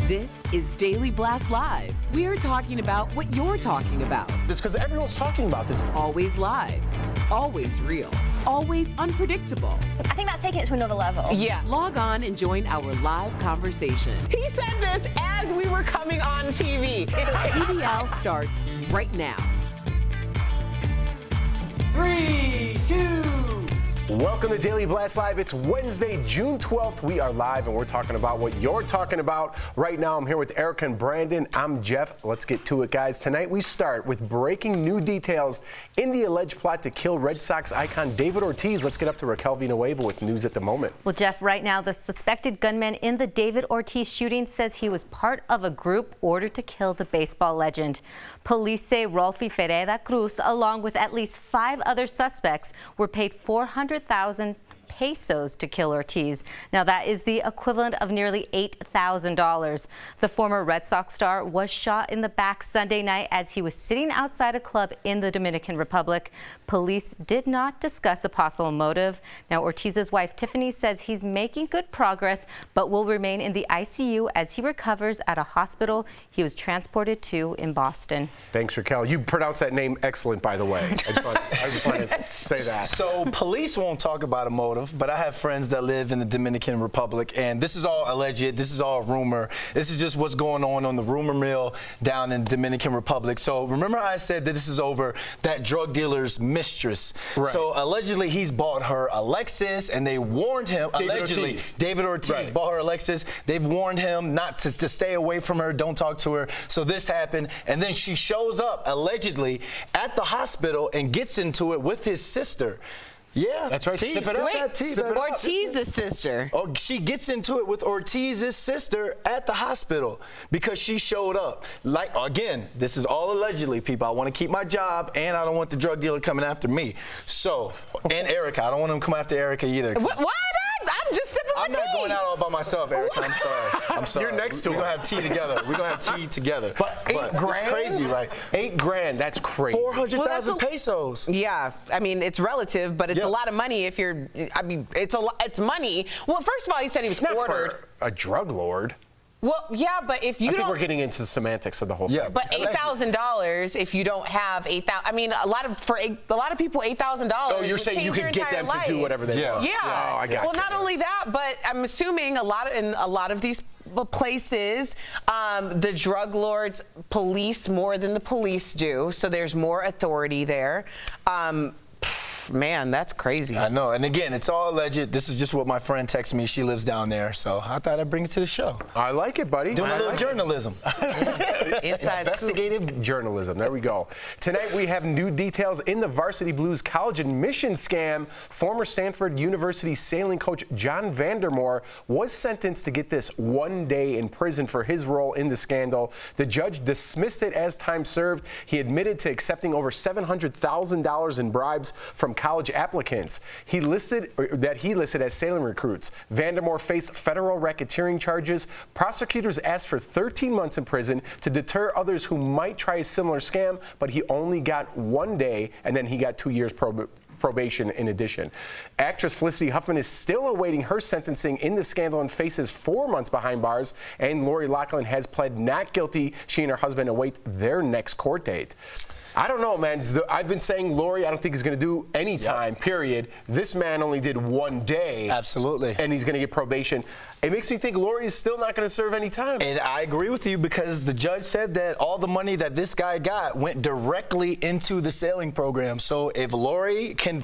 This is Daily Blast Live. We're talking about what you're talking about. It's because everyone's talking about this. Always live, always real, always unpredictable. I think that's taking it to another level. Yeah. Log on and join our live conversation. He said this as we were coming on TV. DBL starts right now. 3, 2. Welcome to Daily Blast Live. It's Wednesday, June 12th. We are live and we're talking about what you're talking about. Right now, I'm here with Erica and Brandon. I'm Jeff. Let's get to it, guys. Tonight, we start with breaking new details in the alleged plot to kill Red Sox icon David Ortiz. Let's get up to Raquel Villanueva with news at the moment. Well, Jeff, right now, the suspected gunman in the David Ortiz shooting says he was part of a group ordered to kill the baseball legend. Police say Rolfi Ferreira Cruz, along with at least 5 other suspects, were paid $400,000 pesos to kill Ortiz. Now, that is the equivalent of nearly $8,000. The former Red Sox star was shot in the back Sunday night as he was sitting outside a club in the Dominican Republic. Police did not discuss a possible motive. Now, Ortiz's wife, Tiffany, says he's making good progress, but will remain in the ICU as he recovers at a hospital he was transported to in Boston. Thanks, Raquel. You pronounce that name excellent, by the way. I just wanted to say that. So police won't talk about a motive, but I have friends that live in the Dominican Republic, and this is all alleged. This is all rumor. This is just what's going on the rumor mill down in the Dominican Republic. So remember I said that this is over that drug dealer's mistress. Right. So allegedly he's bought her a Lexus, and they warned him, David Ortiz bought her a Lexus. They've warned him not to stay away from her, don't talk to her. So this happened, and then she shows up allegedly at the hospital and gets into it with his sister. Yeah, that's right. Sip it up. Ortiz's sister. Oh, she gets into it with Ortiz's sister at the hospital because she showed up. Like, again, this is all allegedly, people. I want to keep my job, and I don't want the drug dealer coming after me. So, and Erica, I don't want him to come after Erica either. What? I'm just sipping my tea. I'm not going out all by myself, Erica. I'm sorry. I'm sorry. You're next to We're her. going to have tea together. We're going to have tea together. But $8 grand? It's crazy, right? $8 grand, that's crazy. 400,000 pesos. Yeah, I mean, it's relative, but it's a lot of money if you're, I mean, it's money. Well, first of all, he said he was Not ordered. for a drug lord. Well, yeah, but if you I think we're getting into the semantics of the whole thing. But $8,000, if you don't have $8,000, I mean, a lot of people, $8,000. Oh, you're saying you could get them to do whatever they want. Yeah. Oh, I got you. Well, not only that, but I'm assuming in a lot of these places, the drug lords police more than the police do, so there's more authority there. Man, that's crazy. I know. And again, it's all alleged. This is just what my friend texted me. She lives down there. So I thought I'd bring it to the show. I like it, buddy. Doing a little journalism. Investigative journalism. There we go. Tonight we have new details in the Varsity Blues college admission scam. Former Stanford University sailing coach John Vandermoor was sentenced to, get this, 1 day in prison for his role in the scandal. The judge dismissed it as time served. He admitted to accepting over $700,000 in bribes from college applicants. He listed as sailing recruits. Vandermoor faced federal racketeering charges. Prosecutors asked for 13 months in prison to deter others who might try a similar scam, but he only got 1 day, and then he got 2 years probation in addition. Actress Felicity Huffman is still awaiting her sentencing in the scandal and faces 4 months behind bars, and Lori Loughlin has pled not guilty. She and her husband await their next court date. I don't know, man. I've been saying Lori, I don't think he's going to do any time, period. This man only did 1 day. Absolutely. And he's going to get probation. It makes me think Lori is still not going to serve any time. And I agree with you because the judge said that all the money that this guy got went directly into the sailing program. So if Lori can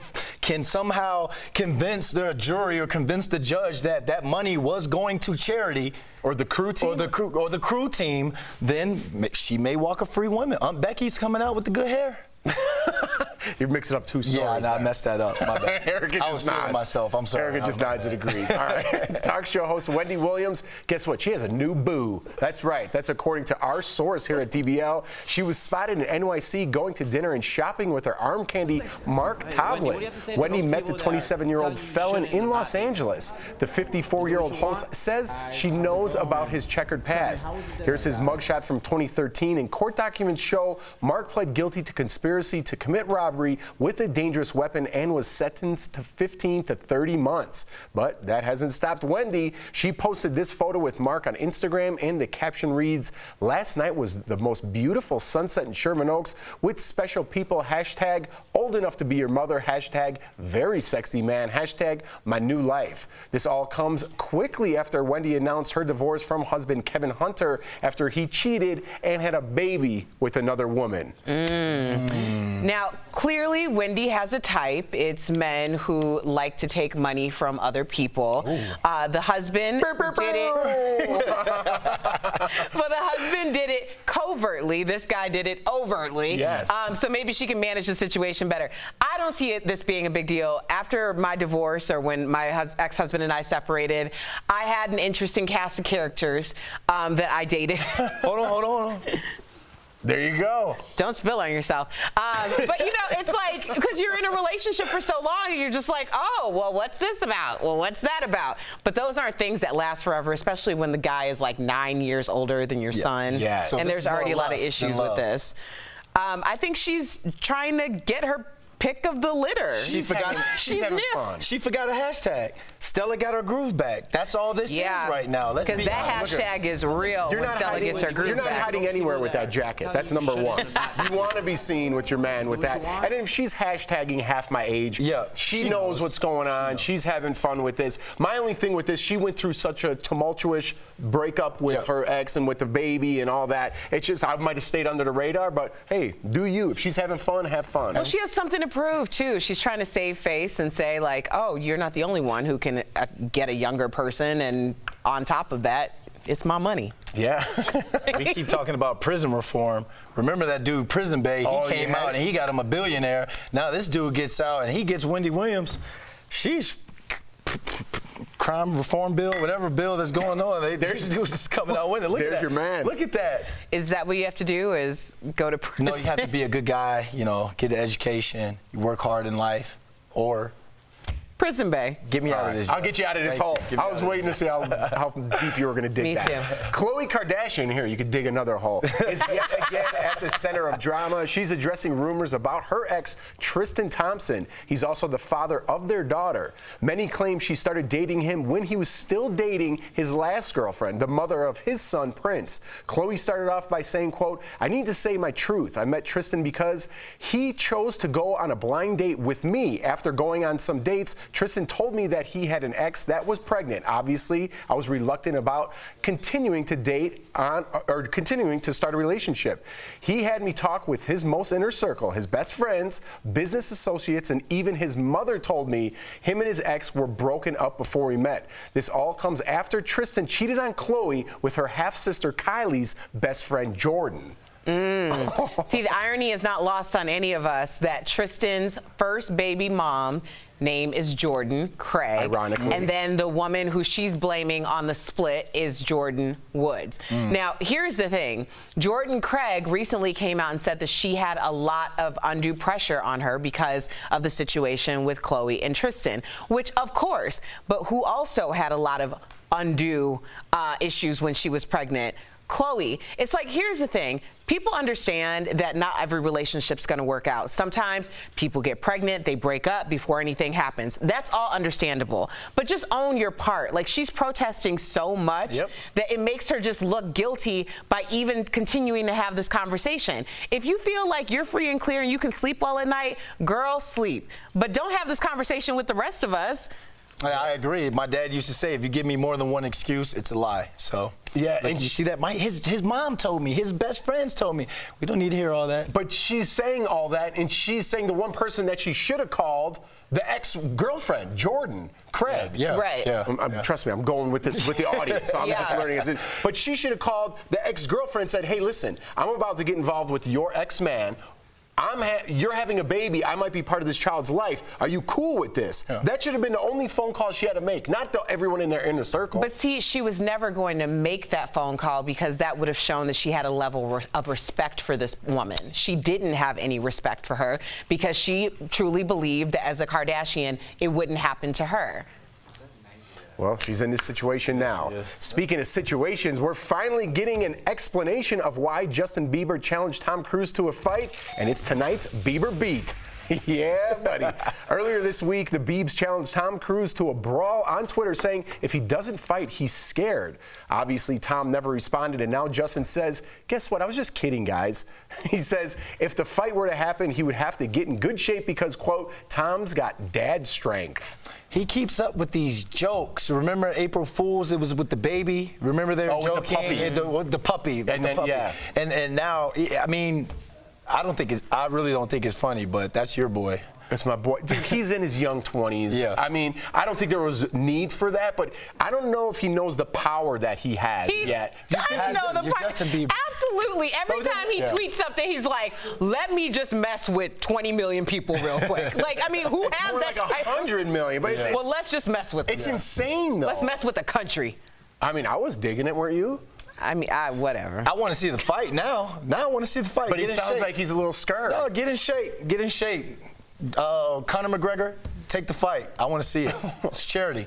somehow convince the jury or convince the judge that that money was going to charity, or the crew team, or the crew team, then she may walk a free woman. Aunt Becky's coming out with the good hair. You're mixing up two stories. Yeah, I messed that up. My bad. Erica I was feeling myself. I'm sorry. Erica just nods and agrees. All right. Talk show host Wendy Williams. Guess what? She has a new boo. That's right. That's according to our source here at DBL. She was spotted in NYC going to dinner and shopping with her arm candy, Mark Toblet. Wendy met the 27-year-old felon in Los Angeles. The 54-year-old host says she knows about his checkered past. Here's his mugshot from 2013, and court documents show Mark pled guilty to conspiracy to commit robbery robbery with a dangerous weapon and was sentenced to 15 to 30 months. But that hasn't stopped Wendy. She posted this photo with Mark on Instagram, and the caption reads, "Last night was the most beautiful sunset in Sherman Oaks with special people, hashtag old enough to be your mother, hashtag very sexy man, hashtag my new life." This all comes quickly after Wendy announced her divorce from husband Kevin Hunter after he cheated and had a baby with another woman. Now, clearly, Wendy has a type. It's men who like to take money from other people. The husband did it. But the husband did it covertly. This guy did it overtly. Yes. So maybe she can manage the situation better. I don't see this being a big deal. After my divorce, or when my ex-husband and I separated, I had an interesting cast of characters that I dated. Hold on. There you go. Don't spill on yourself. But you know, it's like, because you're in a relationship for so long, and you're just like, oh, well, what's this about? Well, what's that about? But those aren't things that last forever, especially when the guy is like 9 years older than your son. Yes. So and this there's is more already a lot of lust issues than with love. this. I think she's trying to get her pick of the litter. She forgot. She's having new. fun. She forgot a hashtag. Stella got her groove back. That's all this is right now. Let's because be that honest. hashtag is real when Stella gets her groove You're not back. hiding anywhere with that jacket. That's number one. You want to be seen with your man with that. And then if she's hashtagging half my age, Yeah, she she knows knows. what's going on. She's having fun with this. My only thing with this, she went through such a tumultuous breakup with her ex and with the baby and all that. It's just, I might have stayed under the radar, but hey, do you. If she's having fun, have fun. Well, she has something to prove, too. She's trying to save face and say, like, oh, you're not the only one who can get a younger person, and on top of that, it's my money. Yeah. We keep talking about prison reform. Remember that dude, Prison Bay? He came out and he got him a billionaire. Now this dude gets out and he gets Wendy Williams. She's crime reform bill, whatever bill that's going on. These dudes is coming out with it. Look There's at that. your man. Look at that. Is that what you have to do, is go to prison? No, you have to be a good guy, you know, get an education, you work hard in life, or Prison Bay. get me out of this. I'll get you out of this Thank hole. you. Get me I out was of waiting to see how deep you were going to dig Me that. too. Khloe Kardashian, here, you could dig another hole, is yet again at the center of drama. She's addressing rumors about her ex, Tristan Thompson. He's also the father of their daughter. Many claim she started dating him when he was still dating his last girlfriend, the mother of his son, Prince. Khloe started off by saying, quote, "I need to say my truth. I met Tristan because he chose to go on a blind date with me. After going on some dates, Tristan told me that he had an ex that was pregnant. Obviously, I was reluctant about continuing to date on or continuing to start a relationship. He had me talk with his most inner circle, his best friends, business associates, and even his mother told me him and his ex were broken up before we met. This all comes after Tristan cheated on Khloe with her half-sister Kylie's best friend Jordan." See, the irony is not lost on any of us that Tristan's first baby mom name is Jordan Craig. Ironically. And then the woman who she's blaming on the split is Jordan Woods. Now, here's the thing. Jordan Craig recently came out and said that she had a lot of undue pressure on her because of the situation with Khloe and Tristan, which of course, but who also had a lot of undue issues when she was pregnant? Khloe. It's like, here's the thing. People understand that not every relationship's going to work out. Sometimes people get pregnant, they break up before anything happens. That's all understandable. But just own your part. Like, she's protesting so much that it makes her just look guilty by even continuing to have this conversation. If you feel like you're free and clear and you can sleep well at night, girl, sleep. But don't have this conversation with the rest of us. I agree. My dad used to say, if you give me more than one excuse, it's a lie. So, Yeah, like, and you see that? His mom told me. His best friends told me. We don't need to hear all that. But she's saying all that, and she's saying the one person that she should have called, the ex-girlfriend, Jordan Craig. Yeah. Right. Yeah. Trust me, I'm going with this with the audience. So I'm Yeah. just learning. But she should have called the ex-girlfriend and said, "Hey, listen, I'm about to get involved with your ex-man. You're having a baby. I might be part of this child's life. Are you cool with this?" Yeah. That should have been the only phone call she had to make, not everyone in their inner circle. But see, she was never going to make that phone call because that would have shown that she had a level of respect for this woman. She didn't have any respect for her because she truly believed that as a Kardashian, it wouldn't happen to her. Well, she's in this situation now. Speaking of situations, we're finally getting an explanation of why Justin Bieber challenged Tom Cruise to a fight, and it's tonight's Bieber Beat. Yeah, buddy. Earlier this week, the Biebs challenged Tom Cruise to a brawl on Twitter, saying if he doesn't fight, he's scared. Obviously, Tom never responded, and now Justin says, guess what? I was just kidding, guys. He says if the fight were to happen, he would have to get in good shape because, quote, Tom's got dad strength. He keeps up with these jokes. Remember April Fool's? It was with the baby. Remember they were joking? With the puppy. The puppy. And then, yeah. And now, I mean, I really don't think it's funny, but that's your boy. That's my boy. Dude, he's in his young 20s. Yeah. I mean, I don't think there was need for that, but I don't know if he knows the power that he has yet. Does know the You're power. Justin Bieber. Absolutely. Every time he tweets something, he's like, let me just mess with 20 million people real quick. Like, I mean, who It's has more that like type 100 million, but Well, let's just mess with it. it's insane, though. Let's mess with the country. I mean, I was digging it, weren't you? I mean, whatever. I want to see the fight now. Now I want to see the fight. But Get it in sounds shape. like he's a little scared. No, get in shape. Get in shape. Conor McGregor, take the fight. I want to see it. It's charity.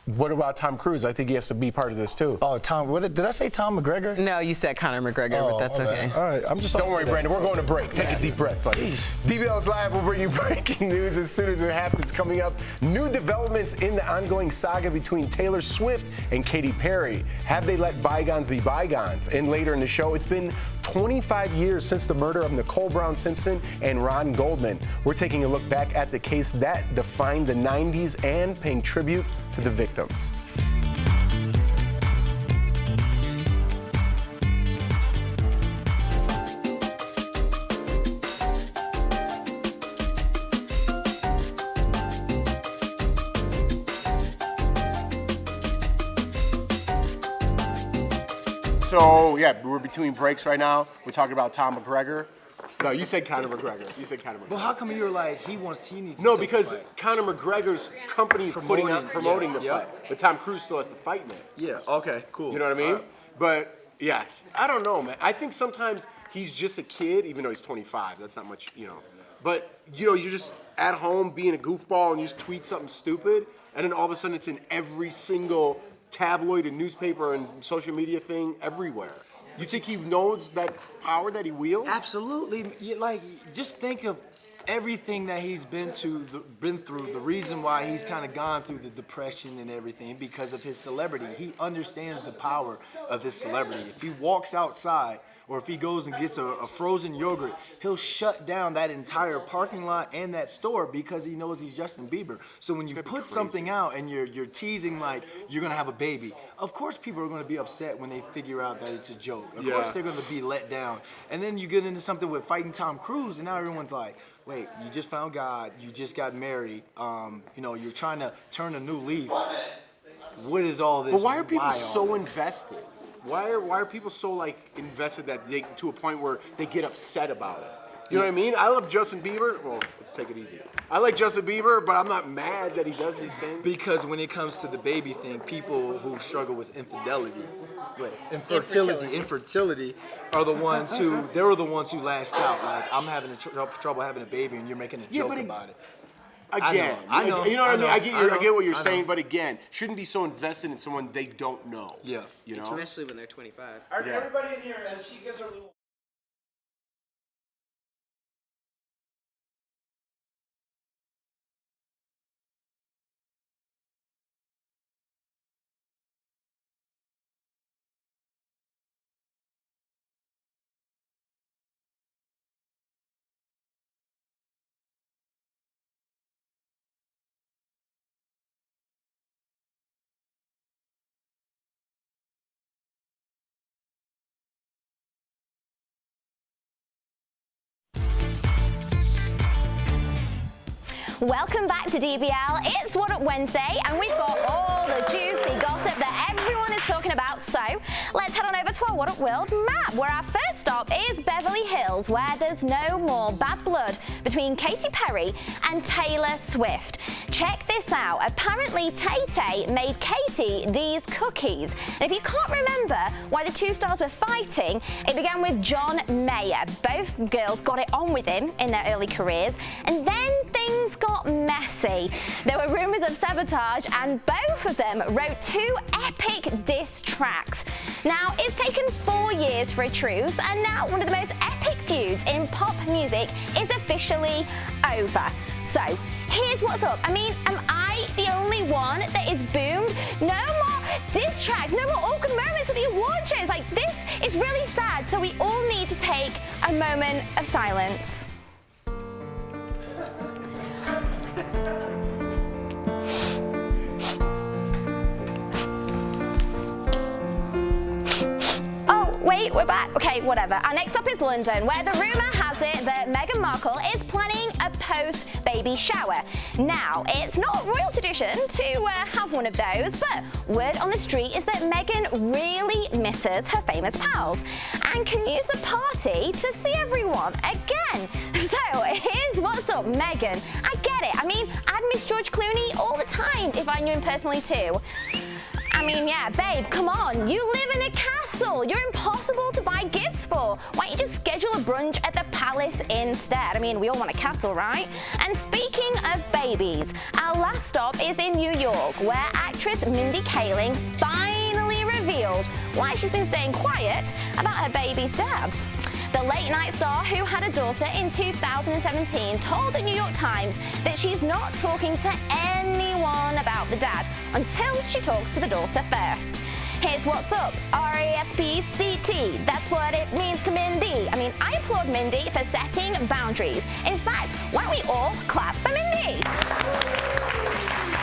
What about Tom Cruise? I think he has to be part of this, too. Oh, Tom. Did I say Tom McGregor? No, you said Conor McGregor, but that's okay. All right. I'm just Don't worry, Brandon. We're going to break. Take a deep breath, buddy. DBL's Live will bring you breaking news as soon as it happens. Coming up, new developments in the ongoing saga between Taylor Swift and Katy Perry. Have they let bygones be bygones? And later in the show, it's been 25 years since the murder of Nicole Brown Simpson and Ron Goldman. We're taking a look back at the case that defined the 90s and paying tribute to the victims. So, yeah, we're between breaks right now. We're talking about Tom McGregor. No, you said Conor McGregor. You said Conor McGregor. Well, how come you were like, he needs No, to take because the fight? Conor McGregor's company is promoting the yeah. fight. But Tom Cruise still has to fight in it. Yeah, okay, cool. You know what I mean? But, yeah, I don't know, man. I think sometimes he's just a kid, even though he's 25. That's not much, you know. But, you know, you're just at home being a goofball and you just tweet something stupid, and then all of a sudden it's in every single tabloid and newspaper and social media thing everywhere. You think he knows that power that he wields? Absolutely. Just think of everything that he's been through, the reason why he's kind of gone through the depression and everything because of his celebrity. He understands the power of his celebrity. If he walks outside or if he goes and gets a frozen yogurt, he'll shut down that entire parking lot and that store because he knows he's Justin Bieber. So when you put something out and you're teasing like you're gonna have a baby, of course people are gonna be upset when they figure out that it's a joke. Of course they're gonna be let down. And then you get into something with fighting Tom Cruise, and now everyone's like, wait, you just found God, you just got married, you know, you're trying to turn a new leaf. What is all this? But why are people Why so all this? invested? Why are people so like invested that they to a point where they get upset about it? You know what I mean? I love Justin Bieber. Well, let's take it easy. I like Justin Bieber, but I'm not mad that he does these things. Because when it comes to the baby thing, people who struggle with infidelity, infertility are the ones who lashed out. Like, I'm having trouble having a baby, and you're making a joke about it. Again, I know. You know what I mean? I get what you're I know. saying, but again, shouldn't be so invested in someone they don't know. Yeah. You know? Especially when they're 25. Everybody in here, as she gets her little. Welcome back to DBL. It's What Up Wednesday, and we've got all the juicy gossip that everyone is talking about. So let's head on over to our What Up World map, where our first stop is Beverly Hills, where there's no more bad blood between Katy Perry and Taylor Swift. check this out. Apparently, Tay-Tay made Katie these cookies. And if you can't remember why the two stars were fighting, it began with John Mayer. Both girls got it on with him in their early careers, and then things got messy. There were rumors of sabotage, and both of them wrote 2 epic diss tracks. Now, it's taken 4 years for a truce, and now one of the most epic feuds in pop music is officially over. So, here's what's up. I mean, am I the only one that is boomed? No more diss tracks, no more awkward moments at the award shows. Like, this is really sad, so we all need to take a moment of silence. Wait, we're back. Okay, whatever. Our next up is London, where the rumour has it that Meghan Markle is planning a post-baby shower. Now, it's not royal tradition to have one of those, but word on the street is that Meghan really misses her famous pals and can use the party to see everyone again. So, here's what's up, Meghan. I get it. I mean, I'd miss George Clooney all the time if I knew him personally too. I mean, yeah, babe, come on. You live in a castle. You're impossible to buy gifts for. Why don't you just schedule a brunch at the palace instead? I mean, we all want a castle, right? And speaking of babies, our last stop is in New York, where actress Mindy Kaling finally revealed why she's been staying quiet about her baby's dad. The late-night star, who had a daughter in 2017, told the New York Times that she's not talking to anyone about the dad until she talks to the daughter first. Here's what's up, R-E-S-P-C-T. That's what it means to Mindy. I mean, I applaud Mindy for setting boundaries. In fact, why don't we all clap for Mindy?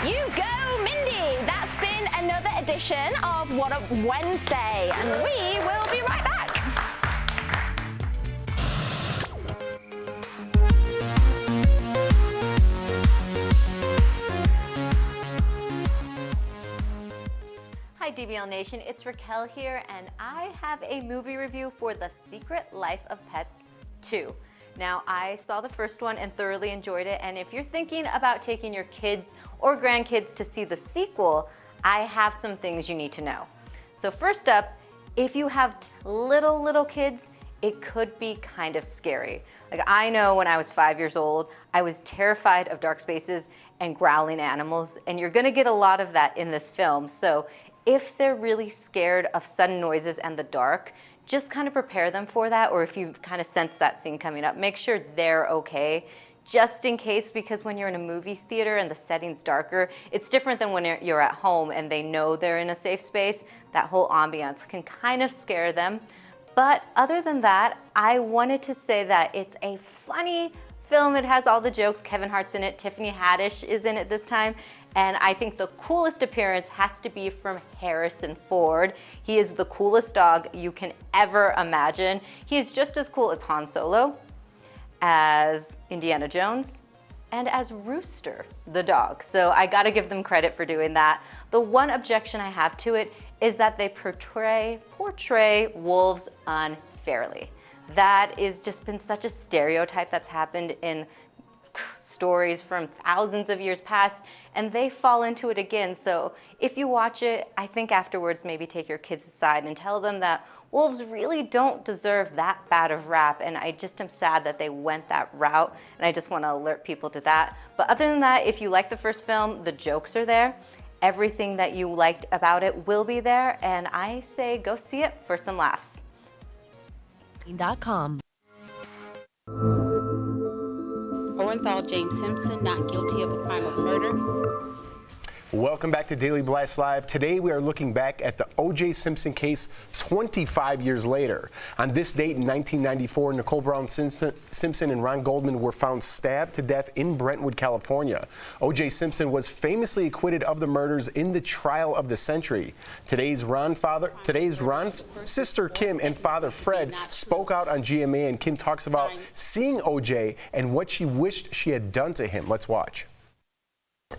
You go, Mindy. That's been another edition of What Up Wednesday, and we will be right back. Hi DBL Nation, it's Raquel here, and I have a movie review for The Secret Life of Pets 2. Now, I saw the first one and thoroughly enjoyed it, and if you're thinking about taking your kids or grandkids to see the sequel, I have some things you need to know. So first up, if you have little kids, it could be kind of scary. Like, I know when I was 5 years old, I was terrified of dark spaces and growling animals, and you're gonna get a lot of that in this film. So if they're really scared of sudden noises and the dark, just kind of prepare them for that, or if you kind of sense that scene coming up, make sure they're okay, just in case, because when you're in a movie theater and the setting's darker, it's different than when you're at home and they know they're in a safe space. That whole ambiance can kind of scare them. But other than that, I wanted to say that it's a funny film. It has all the jokes. Kevin Hart's in it. Tiffany Haddish is in it this time. And I think the coolest appearance has to be from Harrison Ford. He is the coolest dog you can ever imagine. He is just as cool as Han Solo, as Indiana Jones, and as Rooster, the dog. So I gotta give them credit for doing that. The one objection I have to it is that they portray wolves unfairly. That has just been such a stereotype that's happened in stories from thousands of years past, and they fall into it again. So if you watch it, I think afterwards maybe take your kids aside and tell them that wolves really don't deserve that bad of rap, and I just am sad that they went that route, and I just want to alert people to that. But other than that, if you like the first film, the jokes are there. Everything that you liked about it will be there, and I say go see it for some laughs. .com. Orenthal James Simpson not guilty of the crime of murder. Welcome back to Daily Blast Live. Today we are looking back at the O.J. Simpson case 25 years later. On this date in 1994, Nicole Brown Simpson and Ron Goldman were found stabbed to death in Brentwood, California. O.J. Simpson was famously acquitted of the murders in the trial of the century. Today's Ron's sister Kim and father Fred spoke out on GMA, and Kim talks about seeing O.J. and what she wished she had done to him. Let's watch.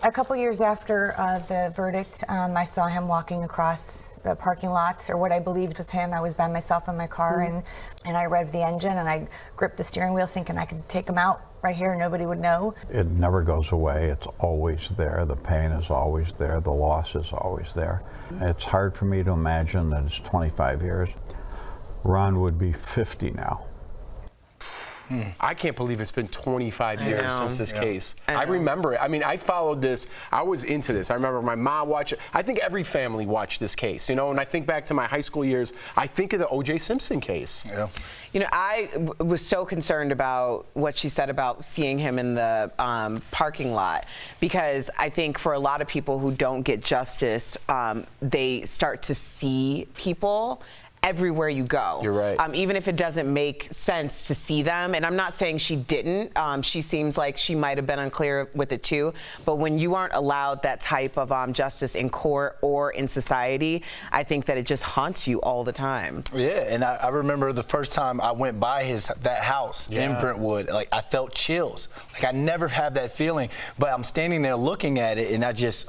A couple years after the verdict, I saw him walking across the parking lot, or what I believed was him. I was by myself in my car, and I revved the engine, and I gripped the steering wheel thinking I could take him out right here, nobody would know. It never goes away. It's always there. The pain is always there. The loss is always there. It's hard for me to imagine that it's 25 years. Ron would be 50 now. I can't believe it's been 25 years since this case. I know. remember it. I mean, I followed this. I was into this. I remember my mom watched it. I think every family watched this case, you know, and I think back to my high school years. I think of the O.J. Simpson case. Yeah. You know, I was so concerned about what she said about seeing him in the parking lot, because I think for a lot of people who don't get justice, they start to see people everywhere you go. You're right. Even if it doesn't make sense to see them. And I'm not saying she didn't. She seems like she might have been unclear with it too. But when you aren't allowed that type of justice in court or in society, I think that it just haunts you all the time. Yeah, and I remember the first time I went by that house in Brentwood, like I felt chills. Like I never had that feeling, but I'm standing there looking at it, and I just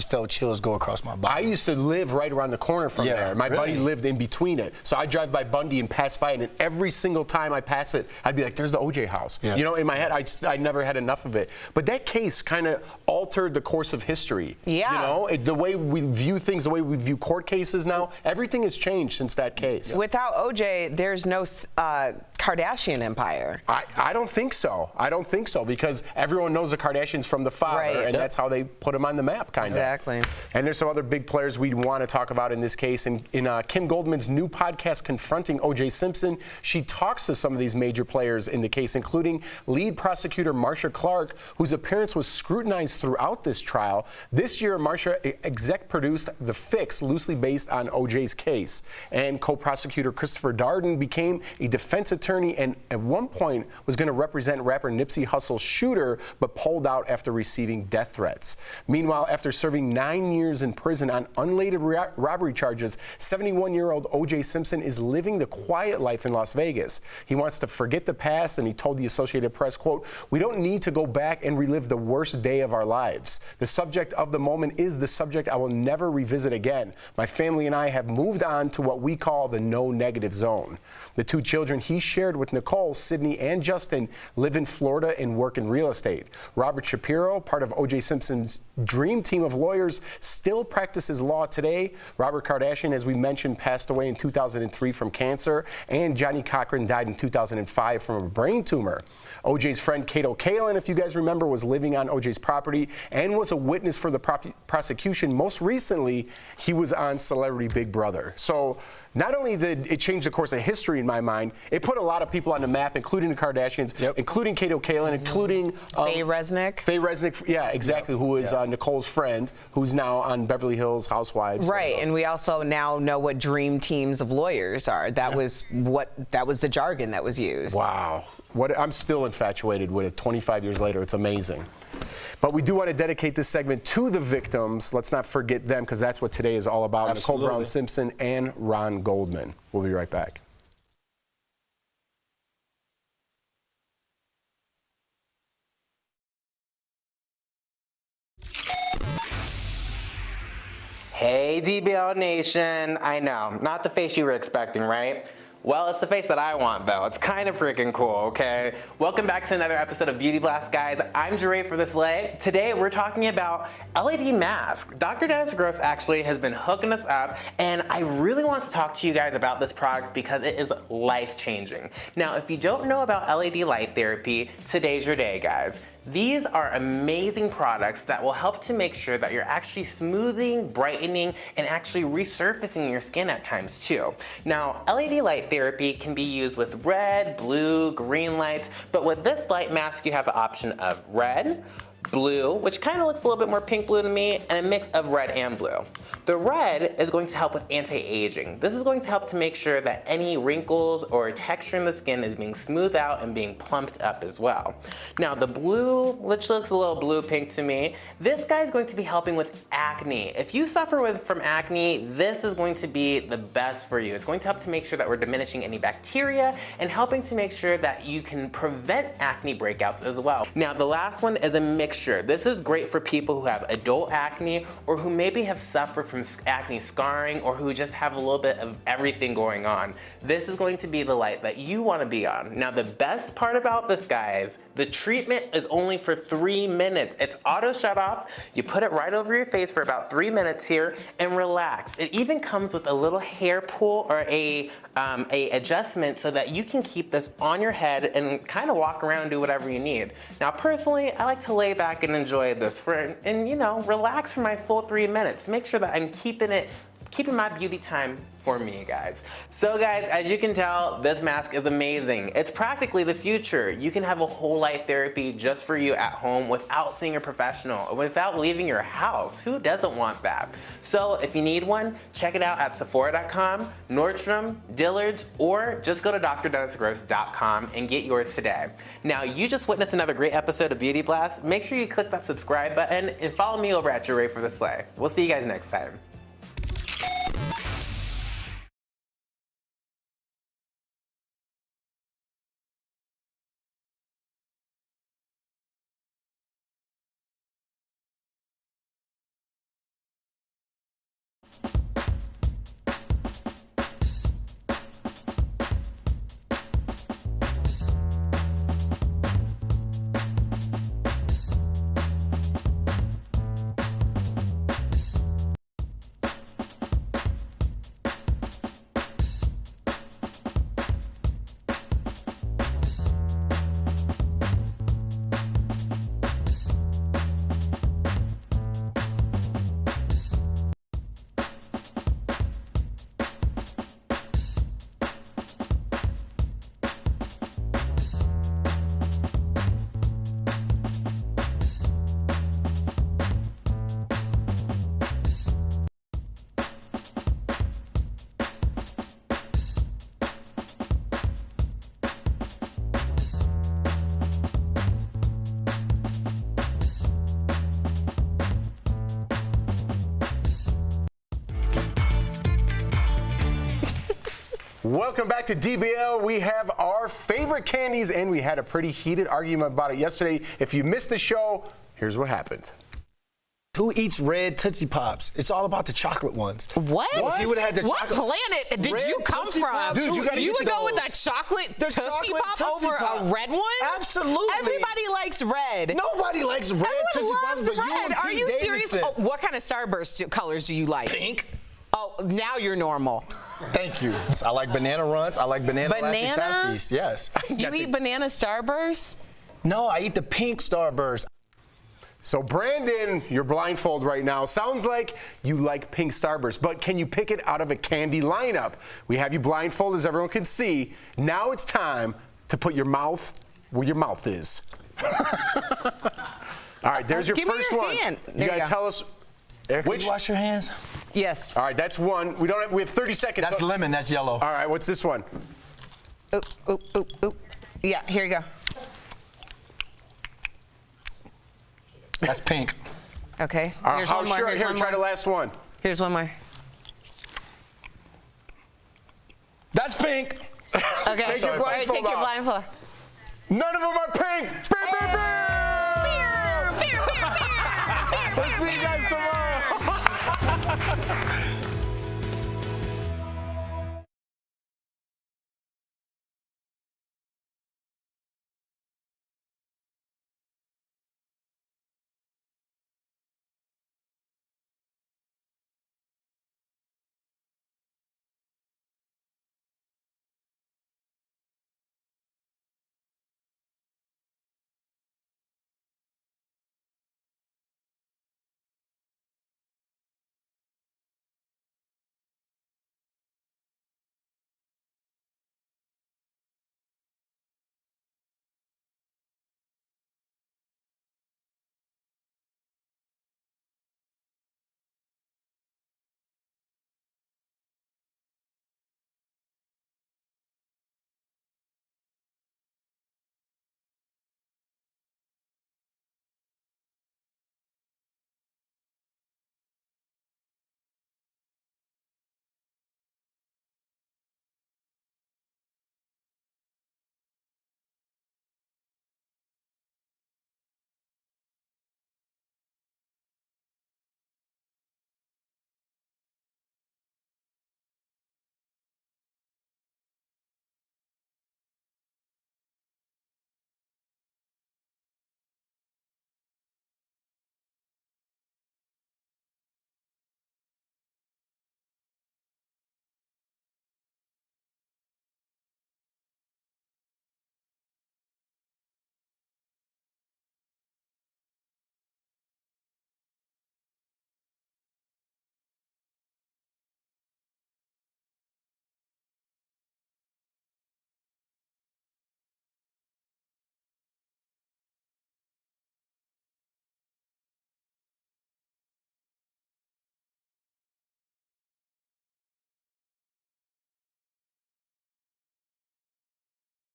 felt chills go across my body. I used to live right around the corner from there. My buddy lived in between it. So I drive by Bundy and pass by it, and every single time I pass it, I'd be like, there's the O.J. house. You know, in my head, I never had enough of it. But that case kind of altered the course of history. Yeah. You know, the way we view things, the way we view court cases now, everything has changed since that case. Without O.J., there's no Kardashian empire. I don't think so. I don't think so, because everyone knows the Kardashians from the father, and that's how they put them on the map, kind of. Exactly. And there's some other big players we want to talk about in this case. In Kim Goldman's new podcast, Confronting O.J. Simpson, she talks to some of these major players in the case, including lead prosecutor Marcia Clark, whose appearance was scrutinized throughout this trial. This year, Marcia exec produced The Fix, loosely based on O.J.'s case. And co-prosecutor Christopher Darden became a defense attorney and at one point was going to represent rapper Nipsey Hussle's shooter, but pulled out after receiving death threats. Meanwhile, after serving 9 years in prison on unrelated robbery charges, 71-year-old O.J. Simpson is living the quiet life in Las Vegas. He wants to forget the past, and he told the Associated Press, quote, "We don't need to go back and relive the worst day of our lives. The subject of the moment is the subject I will never revisit again. My family and I have moved on to what we call the no negative zone." The two children he shared with Nicole, Sydney, and Justin live in Florida and work in real estate. Robert Shapiro, part of O.J. Simpson's dream team of lawyers, still practices law today. Robert Kardashian, as we mentioned, passed away in 2003 from cancer, and Johnny Cochran died in 2005 from a brain tumor. O.J.'s friend Kato Kaelin, if you guys remember, was living on O.J.'s property and was a witness for the prosecution. Most recently, he was on Celebrity Big Brother. So not only did it change the course of history in my mind, it put a lot of people on the map, including the Kardashians, including Kato Kaelin, including Faye Resnick. Faye Resnick, yeah, exactly, who is Nicole's friend, who's now on Beverly Hills Housewives. Right, and we also now know what dream teams of lawyers are. That was the jargon that was used. Wow. I'm still infatuated with it 25 years later. It's amazing. But we do want to dedicate this segment to the victims. Let's not forget them, because that's what today is all about. Absolutely. Nicole Brown Simpson and Ron Goldman. We'll be right back. Hey DBL Nation, I know, not the face you were expecting, right? Well, it's the face that I want, though. It's kind of freaking cool, okay? Welcome back to another episode of Beauty Blast, guys. I'm Jeray for this lay. Today, we're talking about LED mask. Dr. Dennis Gross actually has been hooking us up, and I really want to talk to you guys about this product because it is life-changing. Now, if you don't know about LED light therapy, today's your day, guys. These are amazing products that will help to make sure that you're actually smoothing, brightening, and actually resurfacing your skin at times too. Now, LED light therapy can be used with red, blue, green lights, but with this light mask, you have the option of red, blue, which kind of looks a little bit more pink blue to me, and a mix of red and blue. The red is going to help with anti-aging. This is going to help to make sure that any wrinkles or texture in the skin is being smoothed out and being plumped up as well. Now the blue, which looks a little blue-pink to me, this guy is going to be helping with acne. If you suffer from acne, this is going to be the best for you. It's going to help to make sure that we're diminishing any bacteria and helping to make sure that you can prevent acne breakouts as well. Now the last one is a mixture mixture. This is great for people who have adult acne or who maybe have suffered from acne scarring or who just have a little bit of everything going on. This is going to be the light that you want to be on. Now the best part about this, guys, the treatment is only for 3 minutes. It's auto shut off. You put it right over your face for about 3 minutes here and relax. It even comes with a little hair pull or a adjustment so that you can keep this on your head and kind of walk around and do whatever you need. Now personally, I like to lay back and enjoy this and you know, relax for my full 3 minutes. Make sure that I'm keeping my beauty time for me, guys. So guys, as you can tell, this mask is amazing. It's practically the future. You can have a whole light therapy just for you at home without seeing a professional, without leaving your house. Who doesn't want that? So if you need one, check it out at Sephora.com, Nordstrom, Dillard's, or just go to drdennisgross.com and get yours today. Now, you just witnessed another great episode of Beauty Blast. Make sure you click that subscribe button and follow me over at You're Ready for the Slay. We'll see you guys next time. Welcome back to DBL. We have our favorite candies, and we had a pretty heated argument about it yesterday. If you missed the show, here's what happened. Who eats red Tootsie Pops? It's all about the chocolate ones. What? So see what had the what chocolate. planet did Red you come Tootsie from? Pops? Dude, you would go with those. that chocolate The Tootsie chocolate Pop Tootsie over Pop. a red one? Absolutely. Everybody likes red. Nobody likes red Tootsie Everyone Pops, loves but you red. and Are Pete you serious? Davidson. Oh, what kind of Starburst colors do you like? Pink. Oh, now you're normal. Thank you. I like banana runs. I like banana Laffy Taffies. Yes. You eat banana Starburst? No, I eat the pink Starburst. So Brandon, you're blindfolded right now. Sounds like you like pink Starburst, but can you pick it out of a candy lineup? We have you blindfolded, as everyone can see. Now it's time to put your mouth where your mouth is. All right, there's your Give me first your one. hand. You There gotta you go. tell us which. You wash your hands? Yes. All right, that's one. We have 30 seconds. That's lemon. That's yellow. All right, what's this one? Oop, oop, oop, oop. Yeah, here you go. That's pink. Okay. Here's How one more. sure? Here's Here, one try more. the last one. Here's one more. That's pink. Okay. Take your All right, blindfold take your off. blindfold. None of them are pink. Bam, bam, bam.